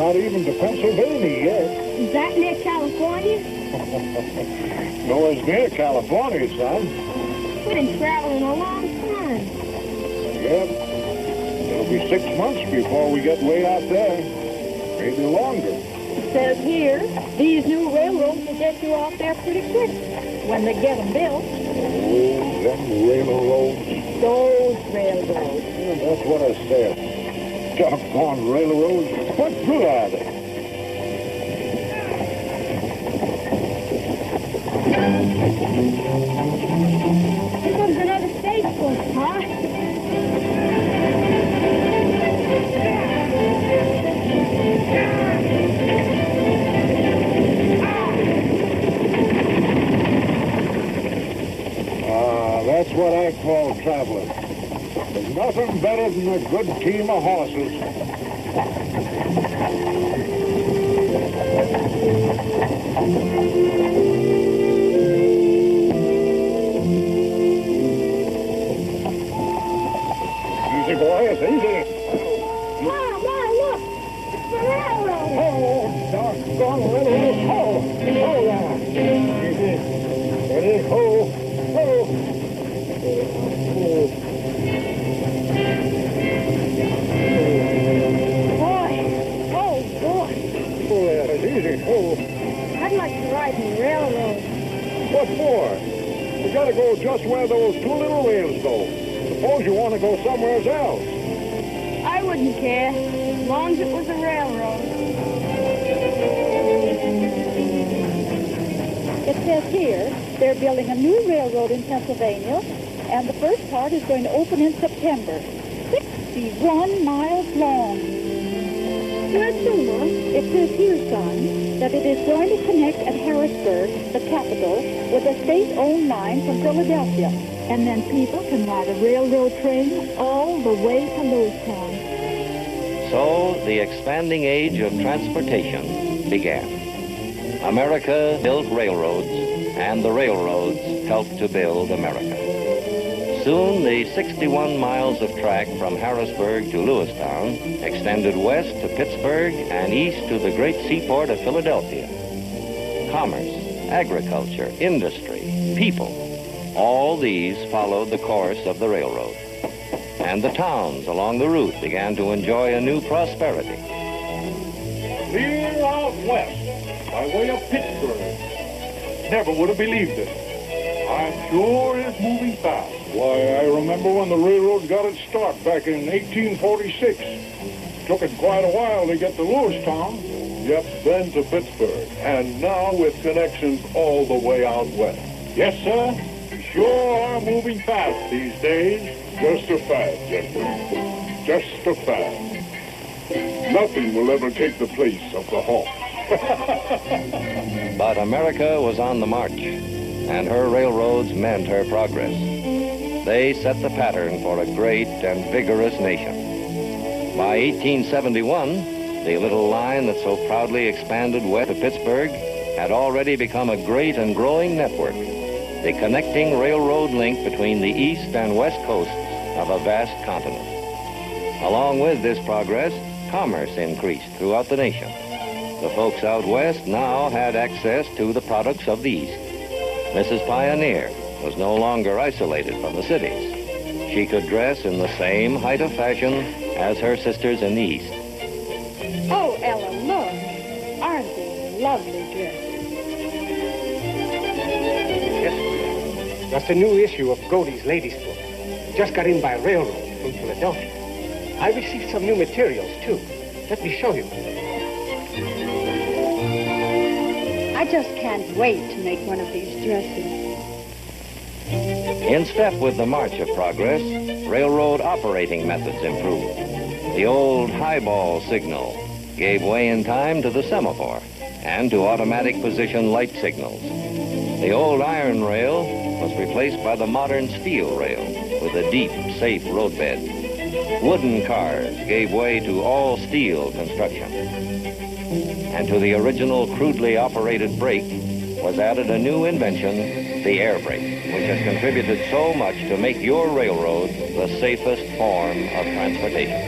Not even to Pennsylvania yet. Is that near California? Nowhere near California, son. We've been traveling a long time. Yep. It'll be 6 months before we get way out there. Maybe longer. It says here, these new railroads will get you off there pretty quick when they get them built. Oh, them railroads. Those railroads. Yeah, that's what I said. Doggone railroads. What good are they? Here comes another stagecoach, huh? That's what I call traveling. There's nothing better than a good team of horses. Easy, boys, easy. Mom, look! It's the railroad! Oh, doggone railroad. Oh, yeah. Easy. Ready, oh. I'd like to ride in the railroad. What for? You gotta go just where those two little rails go. Suppose you want to go somewhere else. I wouldn't care, as long as it was a railroad. It says here they're building a new railroad in Pennsylvania, and the first part is going to open in September. 61 miles long. Where's the Mom? It says here, son, that it is going to connect at Harrisburg, the capital, with a state-owned line from Philadelphia. And then people can ride a railroad train all the way to Lewistown. So the expanding age of transportation began. America built railroads, and the railroads helped to build America. Soon, the 61 miles of track from Harrisburg to Lewistown extended west to Pittsburgh and east to the great seaport of Philadelphia. Commerce, agriculture, industry, people, all these followed the course of the railroad. And the towns along the route began to enjoy a new prosperity. Clear out west, by way of Pittsburgh. Never would have believed it. I'm sure it's moving fast. Why, I remember when the railroad got its start back in 1846. Took it quite a while to get to Lewistown. Yep, then to Pittsburgh. And now with connections all the way out west. Yes, sir. We sure are moving fast these days. Just a fad, gentlemen. Just a fad. Nothing will ever take the place of the horse. But America was on the march, and her railroads meant her progress. They set the pattern for a great and vigorous nation. By 1871, the little line that so proudly expanded west of Pittsburgh had already become a great and growing network, the connecting railroad link between the east and west coasts of a vast continent. Along with this progress, commerce increased throughout the nation. The folks out west now had access to the products of the east. Mrs. Pioneer was no longer isolated from the cities. She could dress in the same height of fashion as her sisters in the east. Oh, Ella, look. Aren't these lovely dresses? Yes, just a new issue of Godey's Ladies' Book. Just got in by railroad from Philadelphia. I received some new materials, too. Let me show you. I just can't wait to make one of these dresses. In step with the march of progress, railroad operating methods improved. The old highball signal gave way in time to the semaphore and to automatic position light signals. The old iron rail was replaced by the modern steel rail with a deep, safe roadbed. Wooden cars gave way to all steel construction. And to the original crudely operated brake was added a new invention, the air brake, which has contributed so much to make your railroad the safest form of transportation.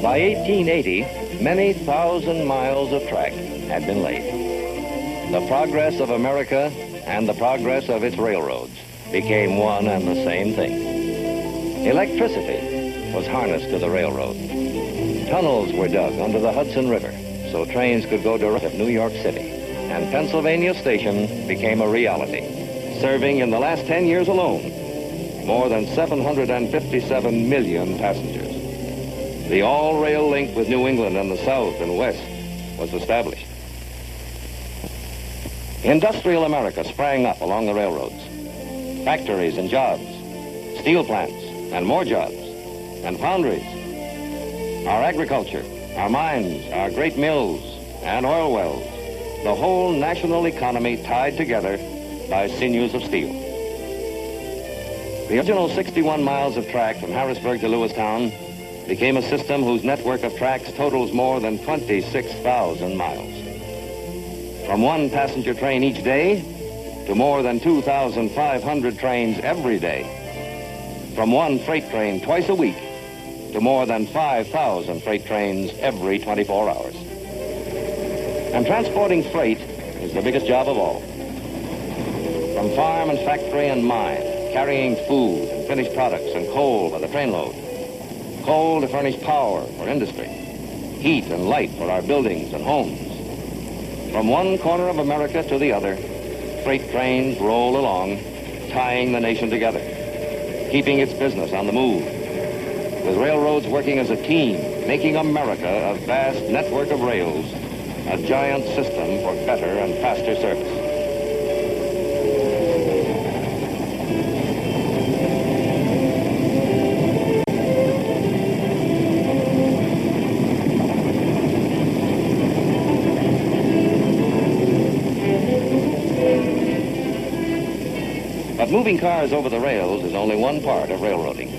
By 1880, many thousand miles of track had been laid. The progress of America and the progress of its railroads became one and the same thing. Electricity was harnessed to the railroad. Tunnels were dug under the Hudson River so trains could go direct to New York City. And Pennsylvania Station became a reality, serving in the last 10 years alone more than 757 million passengers. The all-rail link with New England and the South and West was established. Industrial America sprang up along the railroads. Factories and jobs, steel plants and more jobs, and foundries. Our agriculture, our mines, our great mills, and oil wells, the whole national economy tied together by sinews of steel. The original 61 miles of track from Harrisburg to Lewistown became a system whose network of tracks totals more than 26,000 miles. From one passenger train each day to more than 2,500 trains every day. From one freight train twice a week to more than 5,000 freight trains every 24 hours. And transporting freight is the biggest job of all. From farm and factory and mine, carrying food and finished products and coal by the trainload. Coal to furnish power for industry, heat and light for our buildings and homes. From one corner of America to the other, freight trains roll along, tying the nation together, keeping its business on the move. With railroads working as a team, making America a vast network of rails, a giant system for better and faster service. But moving cars over the rails is only one part of railroading.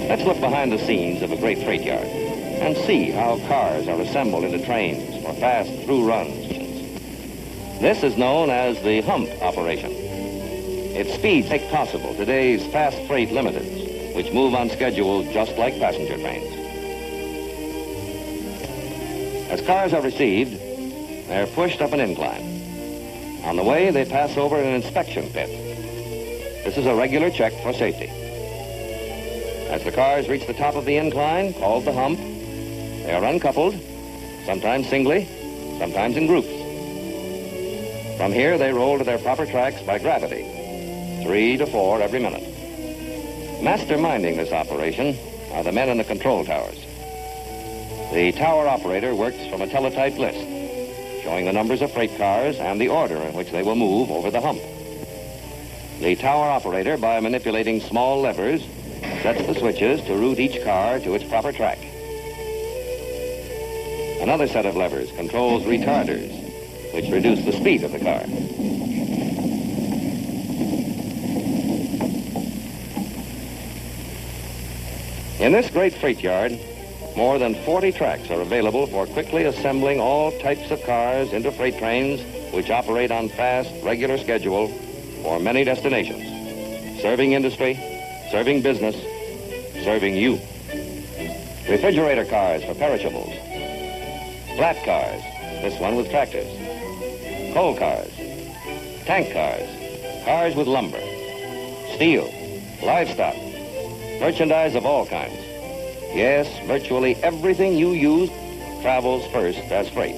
Let's look behind the scenes of a great freight yard and see how cars are assembled into trains for fast through runs. This is known as the hump operation. Its speeds make possible today's fast freight limiteds, which move on schedule just like passenger trains. As cars are received, they're pushed up an incline. On the way, they pass over an inspection pit. This is a regular check for safety. As the cars reach the top of the incline, called the hump, they are uncoupled, sometimes singly, sometimes in groups. From here, they roll to their proper tracks by gravity, 3 to 4 every minute. Masterminding this operation are the men in the control towers. The tower operator works from a teletype list, showing the numbers of freight cars and the order in which they will move over the hump. The tower operator, by manipulating small levers, sets the switches to route each car to its proper track. Another set of levers controls retarders, which reduce the speed of the car. In this great freight yard, more than 40 tracks are available for quickly assembling all types of cars into freight trains which operate on fast, regular schedule for many destinations, serving industry, serving business, serving you. Refrigerator cars for perishables, flat cars, this one with tractors, coal cars, tank cars, cars with lumber, steel, livestock, merchandise of all kinds. Yes, virtually everything you use travels first as freight.